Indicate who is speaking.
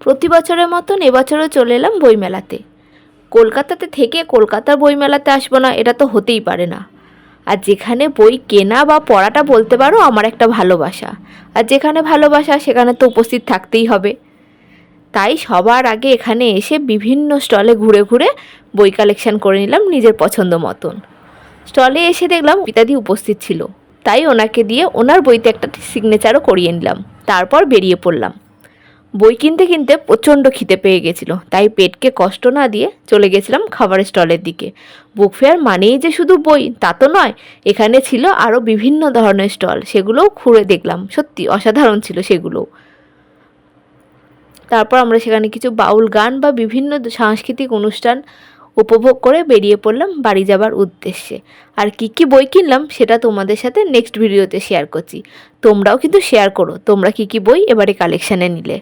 Speaker 1: প্রতি বছরের মতন এবছরও চলে এলাম বইমেলাতে। কলকাতাতে থেকে কলকাতার বইমেলাতে আসবো না, এটা তো হতেই পারে না। আর যেখানে বই কেনা বা পড়াটা বলতে পারো আমার একটা ভালোবাসা, আর যেখানে ভালোবাসা সেখানে তো উপস্থিত থাকতেই হবে। তাই সবার আগে এখানে এসে বিভিন্ন স্টলে ঘুরে ঘুরে বই কালেকশন করে নিলাম নিজের পছন্দ মতন। স্টলে এসে দেখলাম পিতাদি উপস্থিত ছিল, তাই ওনাকে দিয়ে ওনার বইতে একটা সিগনেচারও করিয়ে নিলাম। তারপর বেরিয়ে পড়লাম। বই কিনতে কিনতে প্রচণ্ড খিদে পেয়ে গেছিলো, তাই পেটকে কষ্ট না দিয়ে চলে গেছিলাম খাবারের স্টলের দিকে। বুক ফেয়ার মানেই যে শুধু বই তা তো নয়, এখানে ছিল আরও বিভিন্ন ধরনের স্টল, সেগুলোও ঘুরে দেখলাম। সত্যি অসাধারণ ছিল সেগুলো। তারপর আমরা সেখানে কিছু বাউল গান বা বিভিন্ন সাংস্কৃতিক অনুষ্ঠান উপভোগ করে বেরিয়ে পড়লাম বাড়ি যাবার উদ্দেশ্যে। আর কী বই কিনলাম সেটা তোমাদের সাথে নেক্সট ভিডিওতে শেয়ার করছি। তোমরাও কিন্তু শেয়ার করো তোমরা কী বই এবারে কালেকশানে নিলে।